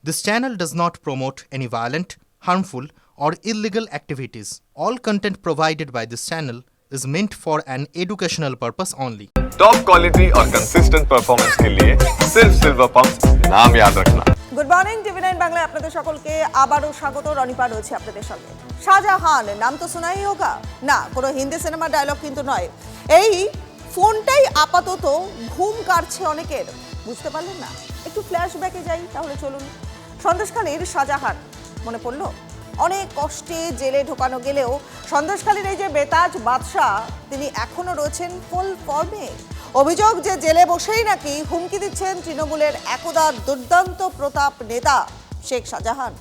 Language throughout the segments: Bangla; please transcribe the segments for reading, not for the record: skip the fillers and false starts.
This channel does not promote any violent, harmful, or illegal activities. All content provided by this channel is meant for an educational purpose only. Top quality और कंसिस्टेंट परफॉर्मेंस के लिए सिर्फ सिल्वर पंप्स नाम याद रखना। গুড মর্নিং টিভি9 বাংলায় আপনাদের সকলকে আবারও স্বাগত। রনিপা রয়েছে আপনাদের সঙ্গে। শাহজাহান নাম তো শোনাই হোগা, না কোনো হিন্দি সিনেমার ডায়লগ কিন্তু নয়। এই ফোনটাই আপাতত ঘুম কাটছে অনেকের, বুঝতে পারলেন না? একটু ফ্ল্যাশব্যাকে যাই তাহলে চলুন। সন্দেশখালীর শাহজাহান মনে পড়লো? অনেক কষ্টে জেলে ঢোকানো গেলেও সন্দেশখালীর এই যে বেতাজ বাদশাহ, তিনি এখনো রয়েছেন ফুল ফর্মে। অভিযোগ যে জেলে বসেই নাকি হুমকি দিচ্ছেন তৃণমূলের একদা দুর্দান্ত প্রতাপ নেতা শেখ শাহজাহান।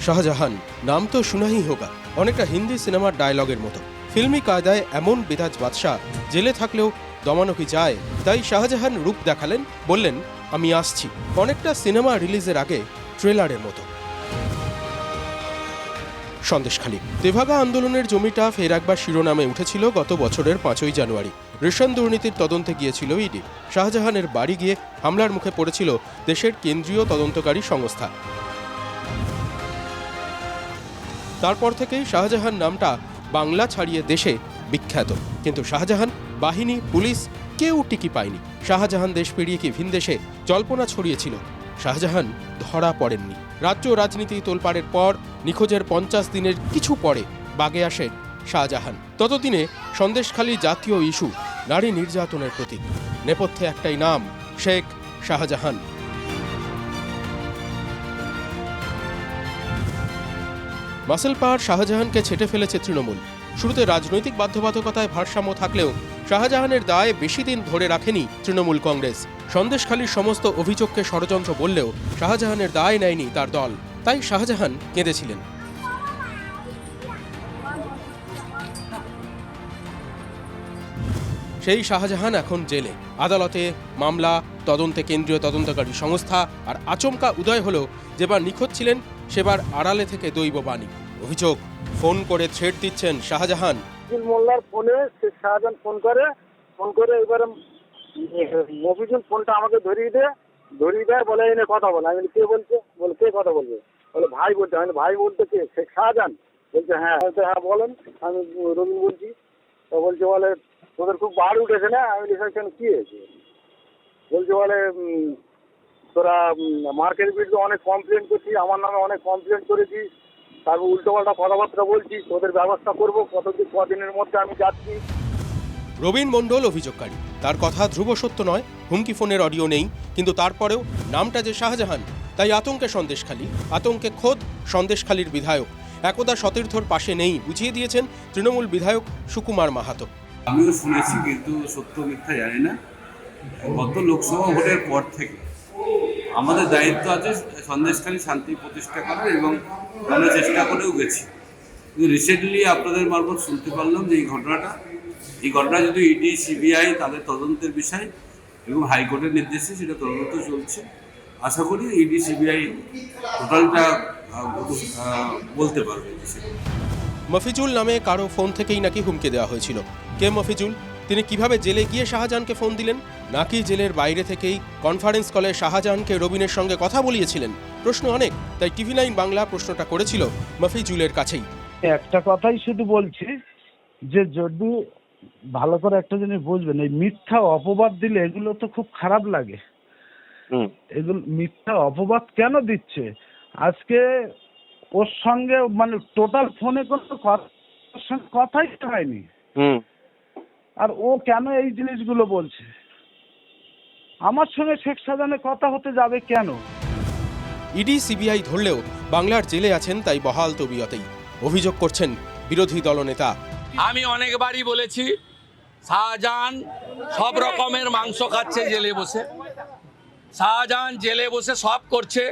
শাহজাহান নাম তো শুনাই হোগা, অনেকটা হিন্দি সিনেমার ডায়লগের মতো। ফিল্মি কায়দায় এমন বেতাজ বাদশাহ জেলে থাকলেও দমানো কি যায়? তাই শাহজাহান রূপ দেখালেন, বললেন আমি আসছি, অনেকটা সিনেমা রিলিজের আগে ট্রেলারের মতো। সন্দেশখালী তেভাগা আন্দোলনের জমিটা ফের একবার শিরোনামে উঠেছিল গত বছরের 5ই জানুয়ারি। রেশন দুর্নীতির তদন্তে গিয়েছিল ইডি। শাহজাহানের বাড়ি গিয়ে হামলার মুখে পড়েছিল দেশের কেন্দ্রীয় তদন্তকারী সংস্থা। তারপর থেকেই শাহজাহান নামটা বাংলা ছাড়িয়ে দেশে বিখ্যাত। কিন্তু শাহজাহান বাহিনী, পুলিশ কেউ টিকি পায়নি। শাহজাহান দেশ পেরিয়ে কি ভিনদেশে জল্পনা ছড়িয়েছিল। শাহজাহান ধরা পড়েননি। রাজ্য রাজনীতি তোলপাড়ের পর নিখোঁজের 50 দিনের কিছু পরে বাগে আসে শাহজাহান। ততদিনে সন্দেশখালী জাতীয় ইস্যু, নারী নির্যাতনের প্রতীক। নেপথ্যে একটাই নাম, শেখ শাহজাহান। মাসেল পাহাড় শাহজাহানকে ছেঁটে ফেলেছে তৃণমূল। শুরুতে রাজনৈতিক বাধ্যবাধকতায় ভারসাম্য থাকলেও শাহজাহানের দায় বেশি দিন ধরে রাখেনি তৃণমূল কংগ্রেস। সন্দেশখালীর সমস্ত অভিযোগকে ষড়যন্ত্র বললেও শাহজাহানের দায় নেয়নি তার দল। তাই শাহজাহান কেঁদেছিলেন। সেই শাহজাহান এখন জেলে। আদালতে মামলা, তদন্তে কেন্দ্রীয় তদন্তকারী সংস্থা। আর আচমকা উদয় হলো, যেবার নিখোঁজ ছিলেন সেবার আড়ালে থেকে দৈববাণী। অভিযোগ, ফোন করে থ্রেট দিচ্ছেন শাহজাহান। মোল্লার ফোনে শেখ শাহজাহান ফোন করে এবারে মফিজুল ফোনটা আমাকে ধরিয়ে দেয়, বলে এনে কথা বলে। আমি কে বলছে? বলে কে কথা বলবে? বলে ভাই বলতে। আমি ভাই বলতে কে? শেখ শাহজাহান। বলছে হ্যাঁ। হ্যাঁ বলেন, আমি রবীন বলছি। তো বলছে বলে তোদের খুব বাড়ি উঠেছে না? আমি লিখেছেন কি হয়েছে? বলছে বলে তোরা মার্কেট বিরুদ্ধে অনেক কমপ্লেন করছিস, আমার নামে অনেক কমপ্লেন করেছিস, তারপর উল্টোপাল্টা কথাবার্তা বলছিস, তোদের ব্যবস্থা করবো, কদিনের মধ্যে আমি যাচ্ছি। রবীন মণ্ডল অভিযোগকারী। তার কথা ধ্রুব সত্য নয়, হুমকি ফোনের অডিও নেই। কিন্তু তারপরেও নামটা যে শাহজাহান, তাই আতঙ্কে সন্দেশখালী, আতঙ্কে খোদ সন্দেশখালীর বিধায়ক। একদা সতীর্থর পাশে নেই, বুঝিয়ে দিয়েছেন তৃণমূল বিধায়ক সুকুমার মাহাতো। আমিও শুনেছি, কিন্তু সত্য মিথ্যা জানি না। গত লোকসভা ভোটের পর থেকে আমাদের দায়িত্ব আছে সন্দেশখালী শান্তি প্রতিষ্ঠা করার, এবং আমরা চেষ্টা করেও গেছি। কিন্তু রিসেন্টলি আপনাদের মারফত শুনতে পারলাম যে এই ঘটনা যদি ইডি, সিবিআই তাদের তদন্তের বিষয় এবং হাইকোর্টের নির্দেশে সেটা তদন্ত চলছে। আশা করি ইডি, সিবিআই টোটালটা বলতে পারবে। মফিজুল নামে কারো ফোন থেকেই নাকি হুমকি দেওয়া হয়েছিল। কে মফিজুল? তিনি কিভাবে জেলে গিয়ে শাহজাহানকে ফোন দিলেন? নাকি জেলের বাইরে থেকেই কনফারেন্স কলে শাহজাহানকে রবিনের সঙ্গে কথা বলিয়েছিলেন? প্রশ্ন অনেক। তাই টিভি9 বাংলা প্রশ্নটা করেছিল মফিজুলের কাছেই। একটা কথাই শুধু বলছি যে যদি ভালো করে একটা জিনিস বুঝবেন, এই মিথ্যা অপবাদ দিলে এগুলো তো খুব খারাপ লাগে। এগুলো মিথ্যা অপবাদ কেন দিচ্ছে? আজকে ওর সঙ্গে মানে টোটাল ফোনে কোনো কথাই হয়নি, আর ও কেন এই জিনিসগুলো বলছে? আমার সঙ্গে শেখ শাহজাহানের কথা হতে যাবে কেন? ইডি, সিবিআই ধরলেও বাংলার জেলে আছেন তাই বহাল তবিয়তেই। অভিযোগ করছেন বিরোধী দলনেতা। আমি অনেকবারই বলেছি, শাহজাহান সব রকমের মাংস খাচ্ছে জেলে বসে। শাহজাহান জেলে বসে সব করছে।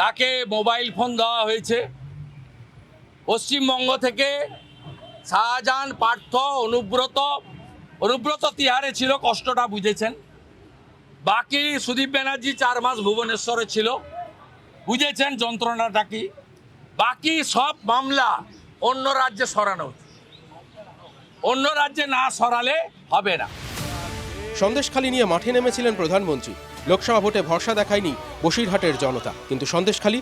তাকে মোবাইল ফোন দেওয়া হয়েছে। পশ্চিমবঙ্গ থেকে শাহজাহান, পার্থ, অনুব্রত তিহারে ছিল, কষ্টটা বুঝেছেন। বাকি সুদীপ ব্যানার্জি 4 মাস ভুবনেশ্বরে ছিল, বুঝেছেন যন্ত্রণাটা কি। বাকি সব মামলা অন্য রাজ্যে সরানো, অন্য রাজ্যে না সরালে হবে না। সন্দেশখালী নিয়ে মাঠে নেমেছিলেন প্রধানমন্ত্রী। লোকসভা ভোটে ভরসা দেখায়নি বসিরহাটের জনতা, কিন্তু সন্দেশখালী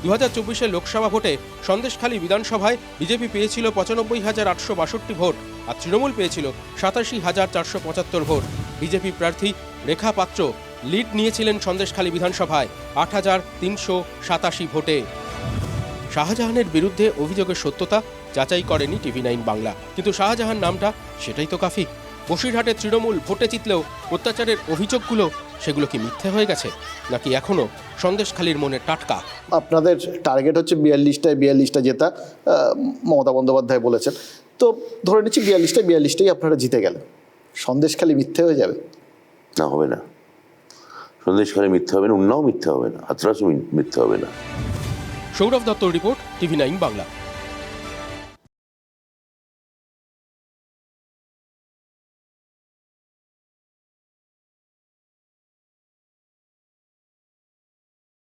2024 লোকসভা ভোটে সন্দেশখালী বিধানসভায় বিজেপি পেয়েছিল 95,862 ভোট আর তৃণমূল পেয়েছিল 87,475 ভোট। বিজেপি প্রার্থী রেখা পাত্র লিড নিয়েছিলেন সন্দেশখালী বিধানসভায় 8,387 ভোটে। শাহজাহানের বিরুদ্ধে অভিযোগের সত্যতা যাচাই করেনি TV9 বাংলা, কিন্তু শাহজাহান নামটা সেটাই তো কাফি। বসিরহাটে তৃণমূল ভোটে জিতলেও অত্যাচারের অভিযোগগুলো সেগুলো কি মিথ্যে হয়ে গেছে, নাকি এখনো সন্দেশখালীর মনে টাটকা? আপনাদের টার্গেট হচ্ছে 42টা জেতা, মমতা বন্দ্যোপাধ্যায় বলেছেন। তো ধরে নিচ্ছি 42টাই আপনারা জিতে গেলেন, সন্দেশখালী মিথ্যে হয়ে যাবে? না, হবে না। সন্দেশখালী মিথ্যে হবে না, উন্নাও মিথ্যে হবে না, হাতরাসও মিথ্যে হবে না। সৌরভ দত্তর রিপোর্ট, TV9 বাংলা।